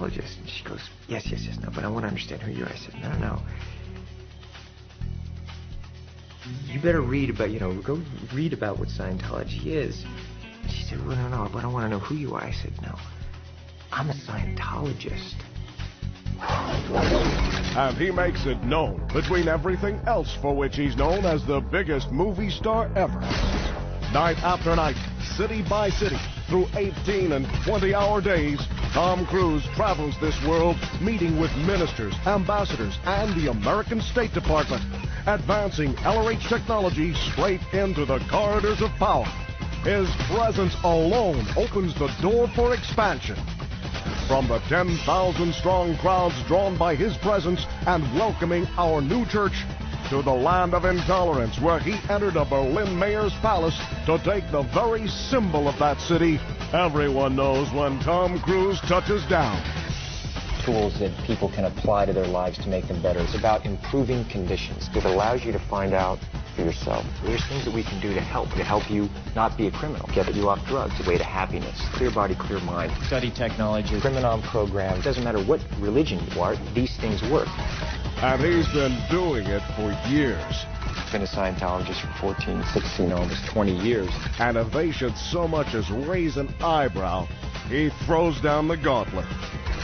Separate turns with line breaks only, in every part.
Scientologist. And she goes, yes, no, but I want to understand who you are. I said, no. You better read about, go read about what Scientology is. And she said, well, no, but I want to know who you are. I said, no, I'm a Scientologist.
And he makes it known between everything else for which he's known as the biggest movie star ever. Night after night, city by city, through 18 and 20-hour days, Tom Cruise travels this world, meeting with ministers, ambassadors, and the American State Department, advancing LRH technology straight into the corridors of power. His presence alone opens the door for expansion. From the 10,000-strong crowds drawn by his presence and welcoming our new church, to the land of intolerance where he entered a Berlin mayor's palace to take the very symbol of that city, everyone knows when Tom Cruise touches down.
Tools that people can apply to their lives to make them better. It's about improving conditions. It allows you to find out for yourself. There's things that we can do to help you not be a criminal, get you off drugs, a way to happiness, clear body, clear mind. Study technology, Criminon program. It doesn't matter what religion you are, these things work.
And he's been doing it for years.
I've been a Scientologist for 14, 16, almost 20 years.
And if they should so much as raise an eyebrow, he throws down the gauntlet.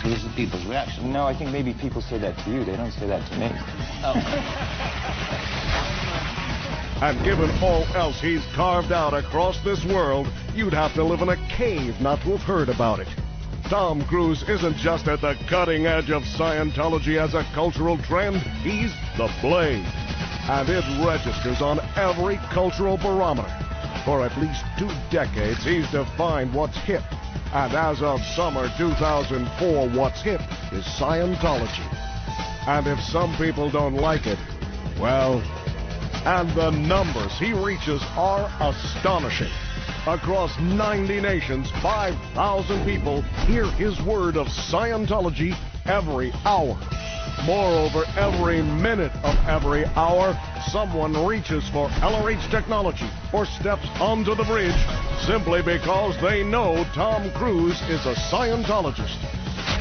Here's the people's reaction. No, I think maybe people say that to you. They don't say that to me. Oh.
And given all else he's carved out across this world, you'd have to live in a cave not to have heard about it. Tom Cruise isn't just at the cutting edge of Scientology as a cultural trend, he's the blade. And it registers on every cultural barometer. For at least 2 decades, he's defined what's hip. And as of summer 2004, what's hip is Scientology. And if some people don't like it, well, and the numbers he reaches are astonishing. Across 90 nations, 5,000 people hear his word of Scientology every hour. Moreover, every minute of every hour, someone reaches for LRH technology or steps onto the bridge simply because they know Tom Cruise is a Scientologist.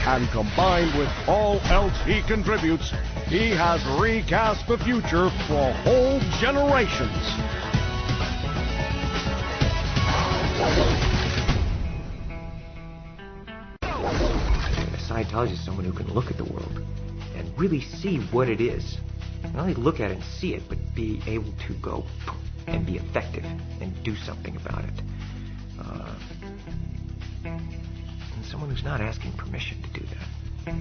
And combined with all else he contributes, he has recast the future for whole generations.
A Scientologist is someone who can look at the world and really see what it is. Not only look at it and see it, but be able to go and be effective and do something about it. And someone who's not asking permission to do that.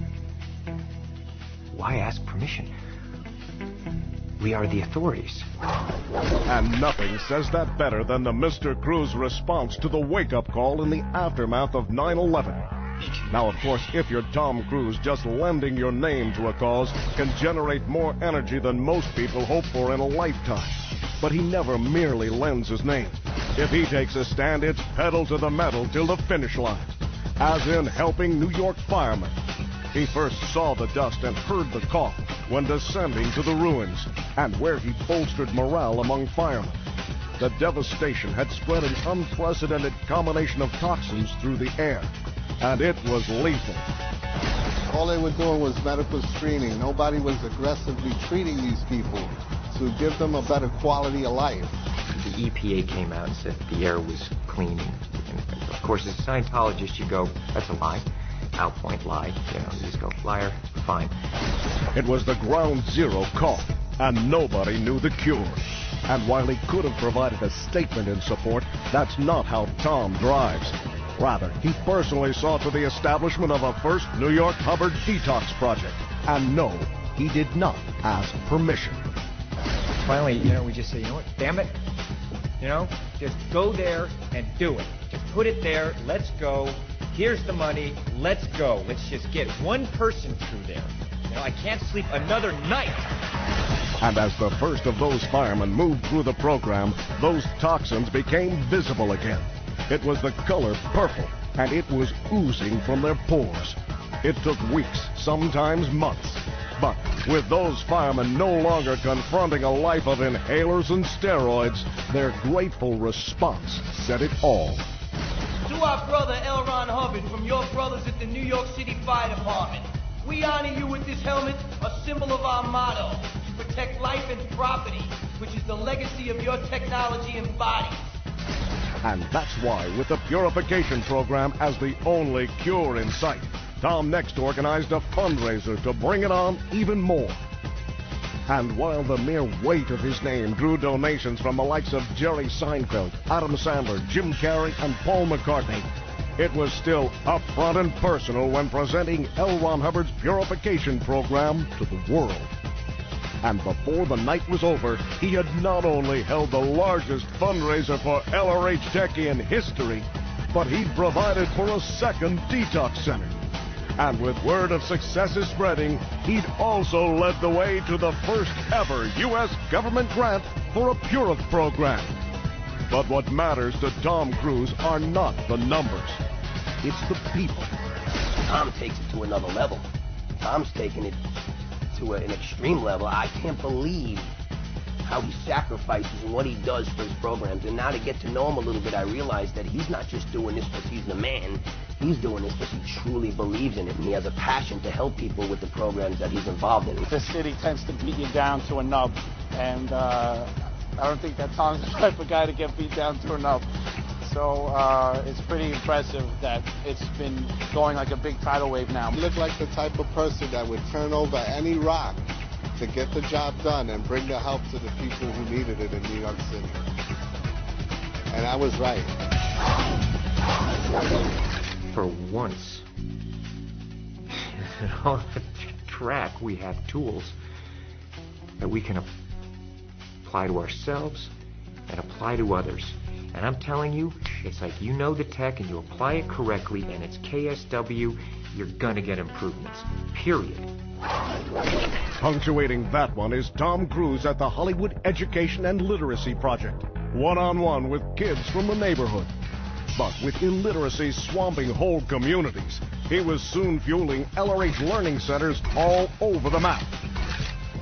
Why ask permission? We are the authorities.
And nothing says that better than the Mr. Cruise response to the wake-up call in the aftermath of 9/11. Now, of course, if you're Tom Cruise, just lending your name to a cause can generate more energy than most people hope for in a lifetime. But he never merely lends his name. If he takes a stand, it's pedal to the metal till the finish line. As in helping New York firemen. He first saw the dust and heard the cough when descending to the ruins, and where he bolstered morale among firemen. The devastation had spread an unprecedented combination of toxins through the air, and it was lethal.
All they were doing was medical screening. Nobody was aggressively treating these people to give them a better quality of life.
The EPA came out and said the air was clean. And of course, as a Scientologist, you go, that's a lie. Out point, lie. You just go, liar, fine.
It was the ground zero call, and nobody knew the cure. And while he could have provided a statement in support, that's not how Tom drives. Rather, he personally saw to the establishment of a first New York Hubbard detox project. And no, he did not ask permission.
Finally, we just say, you know what, damn it. Just go there and do it. Just put it there, let's go. Here's the money, let's go. Let's just get one person through there. I can't sleep another night.
And as the first of those firemen moved through the program, those toxins became visible again. It was the color purple, and it was oozing from their pores. It took weeks, sometimes months. But with those firemen no longer confronting a life of inhalers and steroids, their grateful response said it all.
Do our brother L. Ron Hubbard from your brothers at the New York City Fire Department. We honor you with this helmet, a symbol of our motto, to protect life and property, which is the legacy of your technology embodied.
And that's why, with the purification program as the only cure in sight, Tom next organized a fundraiser to bring it on even more. And while the mere weight of his name drew donations from the likes of Jerry Seinfeld, Adam Sandler, Jim Carrey, and Paul McCartney, it was still upfront and personal when presenting L. Ron Hubbard's purification program to the world. And before the night was over, he had not only held the largest fundraiser for LRH Tech in history, but he'd provided for a second detox center. And with word of successes spreading, he'd also led the way to the first ever U.S. government grant for a Purif program. But what matters to Tom Cruise are not the numbers. It's the people.
Tom takes it to another level. Tom's taking it to an extreme level. I can't believe how he sacrifices and what he does for his programs. And now to get to know him a little bit, I realize that he's not just doing this because he's the man. He's doing this because he truly believes in it, and he has a passion to help people with the programs that he's involved in.
The city tends to beat you down to a nub, and I don't think that Tom's the type of guy to get beat down to a nub. So it's pretty impressive that it's been going like a big tidal wave now.
You look like the type of person that would turn over any rock to get the job done and bring the help to the people who needed it in New York City. And I was right.
For once, on the track, we have tools that we can apply to ourselves and apply to others. And I'm telling you, it's like you know the tech and you apply it correctly and it's KSW, you're gonna get improvements. Period.
Punctuating that one is Tom Cruise at the Hollywood Education and Literacy Project, one-on-one with kids from the neighborhood. But with illiteracy swamping whole communities, he was soon fueling LRH learning centers all over the map.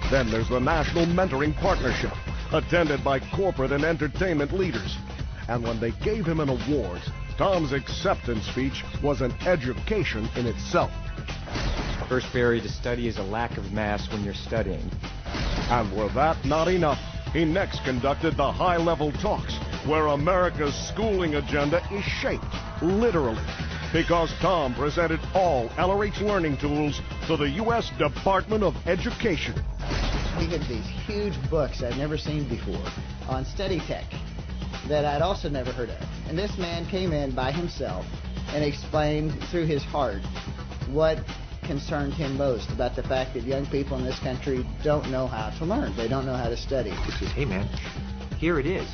Then there's the National Mentoring Partnership, attended by corporate and entertainment leaders. And when they gave him an award, Tom's acceptance speech was an education in itself.
First barrier to study is a lack of mass when you're studying.
And were that not enough, he next conducted the high-level talks, where America's schooling agenda is shaped, literally, because Tom presented all LRH learning tools to the U.S. Department of Education.
He had these huge books I'd never seen before on study tech that I'd also never heard of. And this man came in by himself and explained through his heart what concerned him most about the fact that young people in this country don't know how to learn. They don't know how to study.
He says, hey man, here it is.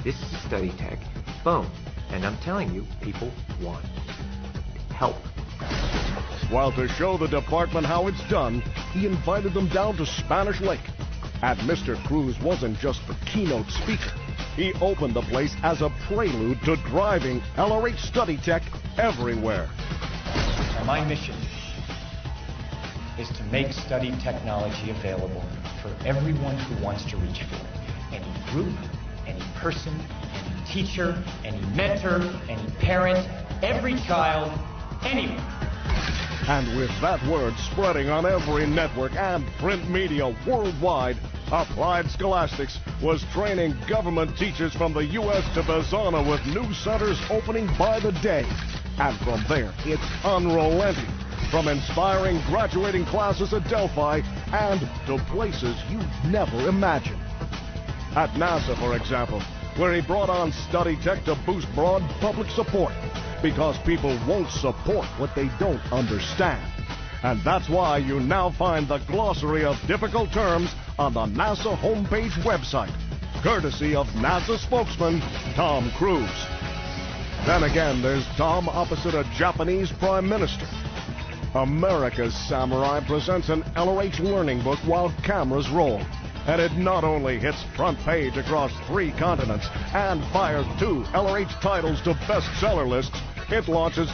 This is study tech. Boom. And I'm telling you, people want help.
While to show the department how it's done, he invited them down to Spanish Lake. And Mr. Cruise wasn't just the keynote speaker. He opened the place as a prelude to driving LRH study tech everywhere.
And my mission is to make study technology available for everyone who wants to reach for it. Any group, any person, any teacher, any mentor, any parent, every child, anyone.
And with that word spreading on every network and print media worldwide, Applied Scholastics was training government teachers from the U.S. to Bazana with new centers opening by the day. And from there, it's unrelenting, from inspiring graduating classes at Delphi and to places you'd never imagined. At NASA, for example, where he brought on study tech to boost broad public support, because people won't support what they don't understand. And that's why you now find the glossary of difficult terms on the NASA homepage website, courtesy of NASA spokesman Tom Cruise. Then again, there's Tom opposite a Japanese prime minister. America's Samurai presents an LRH learning book while cameras roll. And it not only hits front page across 3 continents and fires 2 LRH titles to bestseller lists, it launches